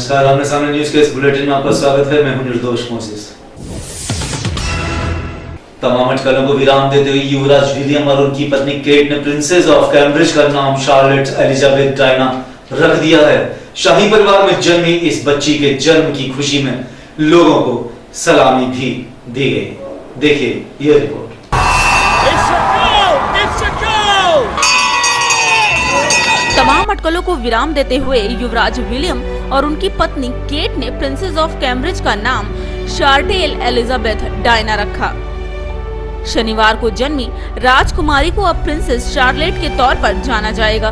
नमस्कार, आमने सामने न्यूज के इस बुलेटिन में आपका स्वागत है। मैं हूं निर्दोष मोसेस। तमाम अटकलों को विराम देते हुए युवराज विलियम और उनकी पत्नी केट ने प्रिंसेस ऑफ कैम्ब्रिज का नाम शार्लेट एलिजाबेथ डायना रख दिया है। शाही परिवार में जन्मी इस बच्ची के जन्म की खुशी में लोगों को सलामी भी दी गई। देखिए ये रिपोर्ट। तमाम अटकलों को विराम देते हुए युवराज विलियम और उनकी पत्नी केट ने प्रिंसेस ऑफ कैम्ब्रिज का नाम शार्लेट एलिजाबेथ डायना रखा। शनिवार को जन्मी राजकुमारी को अब प्रिंसेस शार्लेट के तौर पर जाना जाएगा।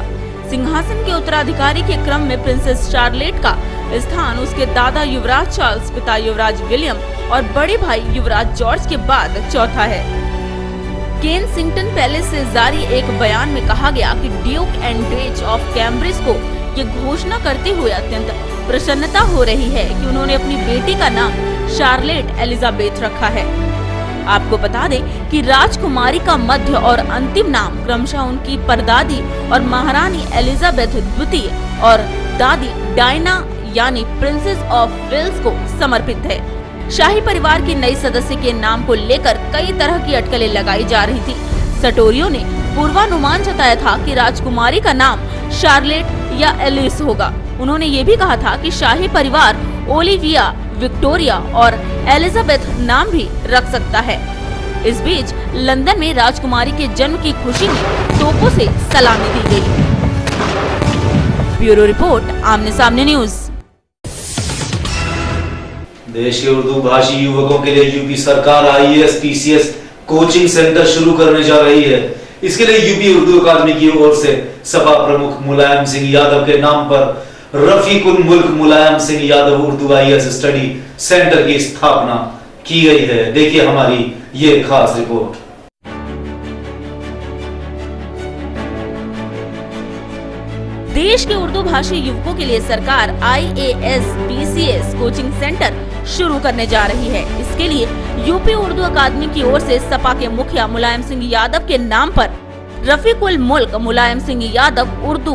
सिंहासन के उत्तराधिकारी के क्रम में प्रिंसेस शार्लेट का स्थान उसके दादा युवराज चार्ल्स, पिता युवराज विलियम और बड़े भाई युवराज जॉर्ज के बाद चौथा है। केनसिंगटन पैलेस से जारी एक बयान में कहा गया कि Duke and Dutch of Cambridge को ये घोषणा करते हुए अत्यंत प्रसन्नता हो रही है कि उन्होंने अपनी बेटी का नाम शार्लेट एलिजाबेथ रखा है। आपको बता दें कि राजकुमारी का मध्य और अंतिम नाम क्रमशः उनकी परदादी और महारानी एलिजाबेथ द्वितीय और दादी डायना यानी प्रिंसेस ऑफ वेल्स को समर्पित है। शाही परिवार के नए सदस्य के नाम को लेकर कई तरह की अटकलें लगाई जा रही थी। सटोरियों ने पूर्वानुमान जताया था कि राजकुमारी का नाम शार्लेट या एलिस होगा। उन्होंने ये भी कहा था कि शाही परिवार ओलिविया, विक्टोरिया और एलिजाबेथ नाम भी रख सकता है। इस बीच लंदन में राजकुमारी के जन्म की खुशी में तोपों से सलामी दी गई। ब्यूरो रिपोर्ट, आमने सामने न्यूज। देश के उर्दू भाषी युवकों के लिए यूपी सरकार IAS PCS कोचिंग सेंटर शुरू करने जा रही है। इसके लिए यूपी उर्दू अकादमी की ओर से सपा प्रमुख मुलायम सिंह यादव के नाम पर Rafiqul Mulk Mulayam Singh Yadav Urdu IAS study centre की स्थापना की गई है। देखिए हमारी ये खास रिपोर्ट। देश के उर्दू भाषी युवकों के लिए सरकार IAS PCS कोचिंग सेंटर शुरू करने जा रही है। इसके लिए यूपी उर्दू अकादमी की ओर से सपा के मुखिया मुलायम सिंह यादव के नाम पर Rafiqul Mulk Mulayam Singh Yadav Urdu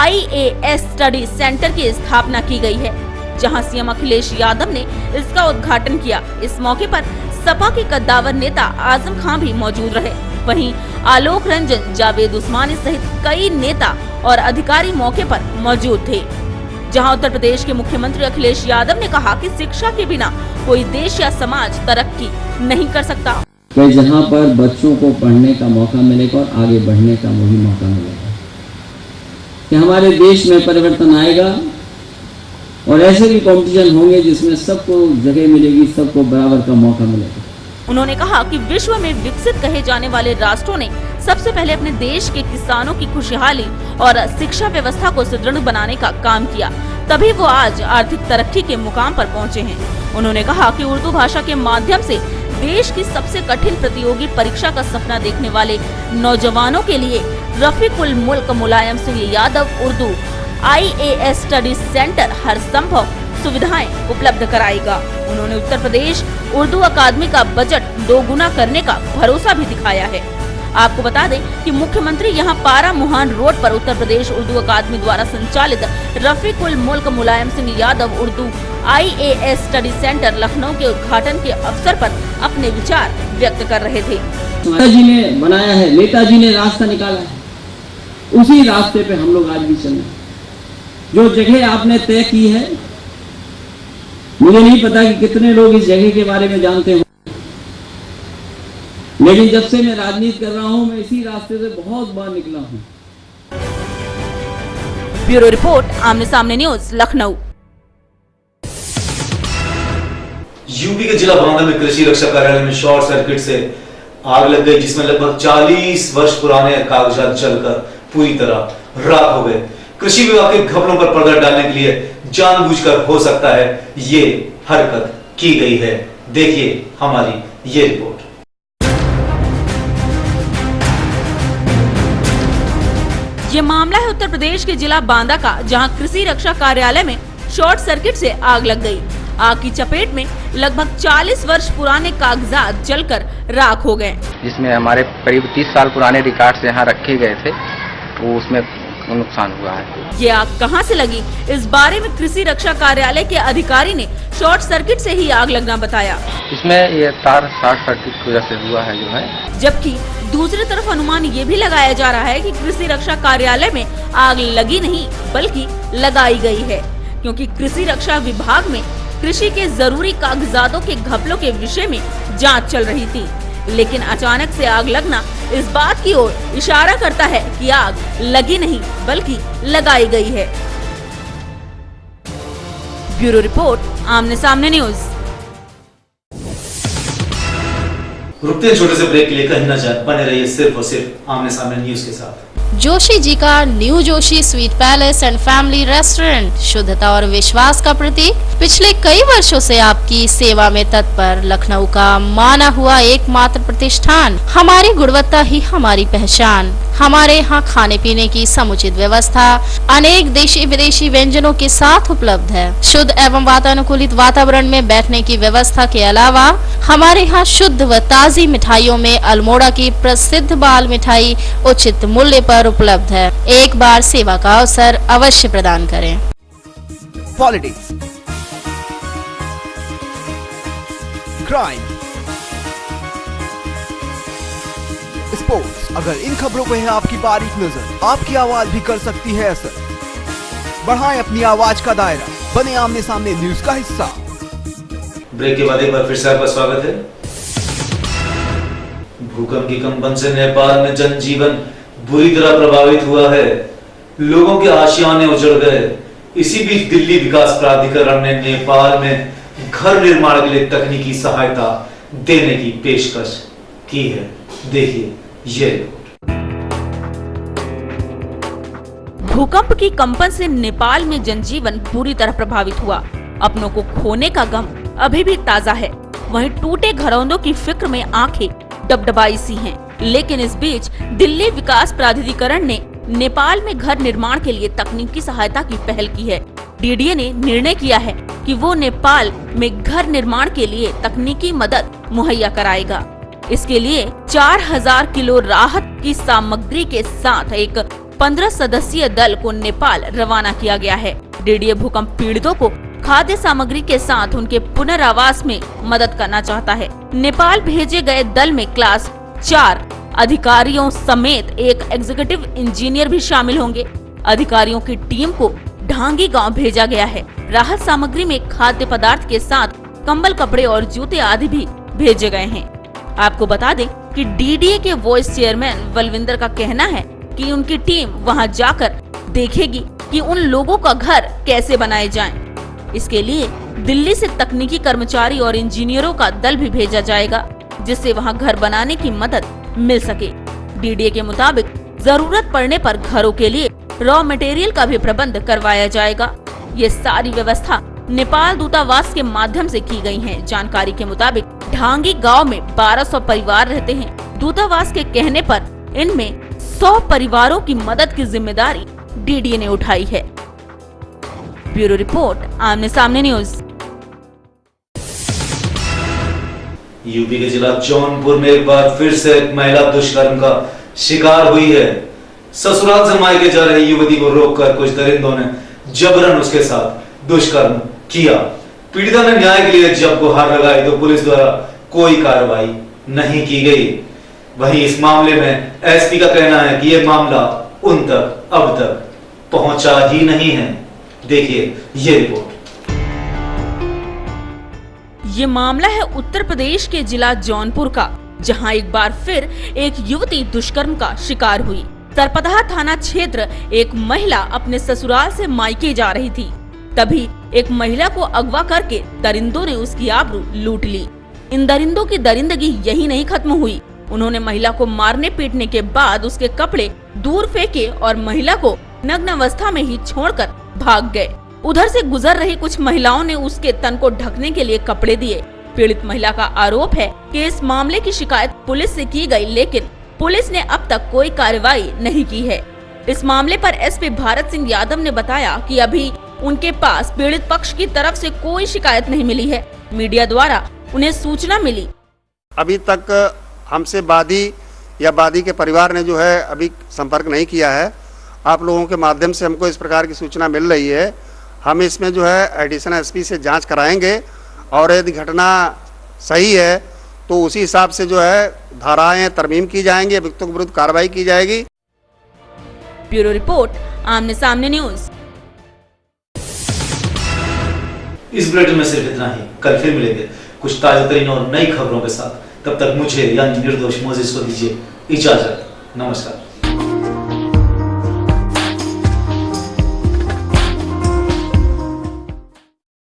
IAS study centre की स्थापना की गई है, जहां सीएम अखिलेश यादव ने इसका उद्घाटन किया। इस मौके पर सपा के कद्दावर नेता आजम खान भी मौजूद रहे। वहीं आलोक रंजन, जावेद उस्मानी सहित कई नेता और अधिकारी मौके पर मौजूद थे। जहां उत्तर प्रदेश के मुख्यमंत्री अखिलेश यादव ने कहा कि शिक्षा के बिना कोई देश या समाज तरक्की नहीं कर सकता। कि जहां पर बच्चों को पढ़ने का मौका मिलेगा और आगे बढ़ने का वही मौका मिलेगा कि हमारे देश में परिवर्तन आएगा और ऐसे भी कॉम्पिटिशन होंगे जिसमें सबको जगह मिलेगी, सबको बराबर का मौका मिलेगा। उन्होंने कहा कि विश्व में विकसित कहे जाने वाले राष्ट्रों ने सबसे पहले अपने देश के किसानों की खुशहाली और शिक्षा व्यवस्था को सुदृढ़ बनाने का काम किया, तभी वो आज आर्थिक तरक्की के मुकाम पर पहुंचे हैं। उन्होंने कहा कि उर्दू भाषा के माध्यम से देश की सबसे कठिन प्रतियोगी परीक्षा का सपना देखने वाले नौजवानों के लिए Rafiqul Mulk Mulayam Singh Yadav Urdu IAS study centre हर संभव सुविधाएं उपलब्ध कराएगा। उन्होंने उत्तर प्रदेश उर्दू अकादमी का बजट 2 गुना करने का भरोसा भी दिखाया है। आपको बता दें कि मुख्यमंत्री यहां पारा मुहान रोड पर उत्तर प्रदेश उर्दू अकादमी द्वारा संचालित Rafiqul Mulk Mulayam Singh Yadav Urdu IAS study centre Lucknow के उद्घाटन के अवसर पर अपने विचार व्यक्त कर रहे थे। नेताजी ने बनाया है, नेताजी ने रास्ता निकाला है, उसी रास्ते पे हम लोग आज भी चल रहे हैं। जो जगह आपने तय की है, मुझे नहीं पता कि कितने लोग इस जगह के बारे में जानते हो, लेकिन जब से मैं राजनीति कर रहा हूं, मैं इसी रास्ते से बहुत बार निकला हूं। ब्यूरो रिपोर्ट, आमने सामने न्यूज, लखनऊ। यूपी के जिला बांदा में कृषि रक्षा कार्यालय में शॉर्ट सर्किट से आग लग गई, जिसमें लगभग 40 वर्ष पुराने कागजात जलकर पूरी तरह राख हो गए। कृषि विभाग के घपलों पर पर्दा डालने के लिए जानबूझकर हो सकता है ये हरकत की गई है। देखिए हमारी ये रिपोर्ट। ये मामला है उत्तर प्रदेश के जिला बांदा का, जहां कृषि रक्षा कार्यालय में शॉर्ट सर्किट से आग लग गई। आग की चपेट में लगभग 40 वर्ष पुराने कागजात जलकर राख हो गए, जिसमें हमारे करीब 30 साल पुराने रिकॉर्ड्स यहाँ रखे गए थे। वो उसमें नुकसान हुआ है। ये आग कहां से लगी, इस बारे में कृषि रक्षा कार्यालय के अधिकारी ने शॉर्ट सर्किट से ही आग लगना बताया। इसमें ये तार शॉर्ट सर्किट की वजह से हुआ है जो है। जबकि दूसरी तरफ अनुमान ये भी लगाया जा रहा है कि कृषि रक्षा कार्यालय में आग लगी नहीं बल्कि लगाई गई है, क्योंकि कृषि रक्षा विभाग में कृषि के जरूरी कागजातों के घपलों के विषय में जांच चल रही थी। लेकिन अचानक से आग लगना इस बात की ओर इशारा करता है कि आग लगी नहीं बल्कि लगाई गई है। ब्यूरो रिपोर्ट, आमने सामने न्यूज। रुकते हैं छोटे से ब्रेक के लिए, कहीं ना जाए, बने रहिए सिर्फ और सिर्फ आमने सामने न्यूज के साथ। जोशी जी का new Joshi sweet palace and family restaurant शुद्धता और विश्वास का प्रतीक, पिछले कई वर्षों से आपकी सेवा में तत्पर, लखनऊ का माना हुआ एकमात्र प्रतिष्ठान। हमारी गुणवत्ता ही हमारी पहचान। हमारे यहाँ खाने पीने की समुचित व्यवस्था अनेक देशी विदेशी व्यंजनों के साथ उपलब्ध है। शुद्ध एवं वातानुकूलित वातावरण में बैठने की व्यवस्था के अलावा हमारे यहाँ शुद्ध व ताज़ी मिठाइयों में अल्मोड़ा की प्रसिद्ध बाल मिठाई उचित मूल्य पर उपलब्ध है। एक बार सेवा का अवसर अवश्य प्रदान करें। पॉलिटिक्स, क्राइम, स्पोर्ट्स, अगर इन खबरों पे है आपकी बारीक नजर, आपकी आवाज भी कर सकती है असर। बढ़ाएं अपनी आवाज का दायरा, बने आमने सामने न्यूज का हिस्सा। ब्रेक के बाद एक बार फिर से आपका स्वागत है। भूकंप के कंपन से नेपाल में जनजीवन बुरी तरह प्रभावित हुआ है। लोगों के आशियाने उजड़ गए। इसी बीच दिल्ली विकास प्राधिकरण ने नेपाल में घर निर्माण के लिए तकनीकी सहायता देने की पेशकश की है। देखिए ये रिपोर्ट। भूकंप की कंपन से नेपाल में जनजीवन पूरी तरह प्रभावित हुआ। अपनों को खोने का गम अभी भी ताजा है। वहीं टूटे घरौंदों की फिक्र में आंखें डबडबाई सी हैं। लेकिन इस बीच दिल्ली विकास प्राधिकरण ने नेपाल में घर निर्माण के लिए तकनीकी सहायता की पहल की है। डीडीए ने निर्णय किया है कि वो नेपाल में घर निर्माण के लिए तकनीकी मदद मुहैया कराएगा। इसके लिए 4000 किलो राहत की सामग्री के साथ एक 15 सदस्यीय दल को नेपाल रवाना किया गया है। डीडीए भूकंप पीड़ितों को खाद्य सामग्री के साथ उनके पुनर्वास में मदद करना चाहता है। नेपाल भेजे गए दल में क्लास 4 अधिकारियों समेत एक एग्जीक्यूटिव इंजीनियर भी शामिल होंगे। अधिकारियों की टीम को ढांगी गांव भेजा गया है। राहत सामग्री में खाद्य पदार्थ के साथ कंबल, कपड़े और जूते आदि भी भेजे गए हैं। आपको बता दें कि डीडीए के वाइस चेयरमैन बलविंदर का कहना है कि उनकी टीम वहां जाकर देखेगी कि उन लोगों का घर कैसे बनाए जाएं। इसके लिए दिल्ली से तकनीकी कर्मचारी और इंजीनियरों का दल भी भेजा जाएगा, जिससे वहां घर बनाने की मदद मिल सके। डीडीए के मुताबिक जरूरत पड़ने पर घरों के लिए रॉ मटेरियल का भी प्रबंध करवाया जाएगा। ये सारी व्यवस्था नेपाल दूतावास के माध्यम से की गई है। जानकारी के मुताबिक ढांगी गांव में 1200 परिवार रहते हैं। दूतावास के कहने पर इनमें 100 परिवारों की मदद की जिम्मेदारी डीडीए ने उठाई है। ब्यूरो रिपोर्ट, आमने सामने न्यूज। यूपी के जिला जौनपुर में एक बार फिर से एक महिला दुष्कर्म का शिकार हुई है। ससुराल से मायके जा रही युवती को रोककर कुछ दरिंदों ने जबरन उसके साथ दुष्कर्म किया। पीड़िता ने न्याय के लिए जब गुहार लगाई तो पुलिस द्वारा कोई कार्रवाई नहीं की गई। वहीं इस मामले में एसपी का कहना है कि यह मामला उन तक अब तक पहुंचा ही नहीं है। देखिए ये रिपोर्ट। ये मामला है उत्तर प्रदेश के जिला जौनपुर का, जहां एक बार फिर एक युवती दुष्कर्म का शिकार हुई। सरपदहा थाना क्षेत्र एक महिला अपने ससुराल से मायके जा रही थी। तभी एक महिला को अगवा करके दरिंदों ने उसकी आबरू लूट ली। इन दरिंदों की दरिंदगी यही नहीं खत्म हुई। उन्होंने महिला को मारने पीटने के बाद उसके कपड़े दूर फेंके और महिला को नग्न अवस्था में ही छोड़कर भाग गए। उधर से गुजर रही कुछ महिलाओं ने उसके तन को ढकने के लिए कपड़े दिए। पीड़ित महिला का आरोप है कि इस मामले की शिकायत पुलिस से की गई, लेकिन पुलिस ने अब तक कोई कार्रवाई नहीं की है। इस मामले पर एसपी भारत सिंह यादव ने बताया कि अभी उनके पास पीड़ित पक्ष की तरफ से कोई शिकायत नहीं मिली है। मीडिया द्वारा उन्हें सूचना मिली। अभी तक हमसे वादी या वादी के परिवार ने जो है अभी संपर्क नहीं किया है आप लोगों के माध्यम से हमको इस प्रकार की सूचना मिल रही है। हम इसमें जो है एडिशनल एसपी से जांच कराएंगे और यदि घटना सही है तो उसी हिसाब से जो है धाराएं तरमीम की जाएंगी, अभियुक्तों के विरुद्ध कार्रवाई की जाएगी। ब्यूरो रिपोर्ट, आमने सामने न्यूज। इस बुलेटिन में सिर्फ इतना ही। कल फिर मिलेंगे कुछ ताजा तरीन और नई खबरों के साथ। तब तक मुझे यानी निर्दोष मोजिस को दीजिए इजाजत। नमस्कार।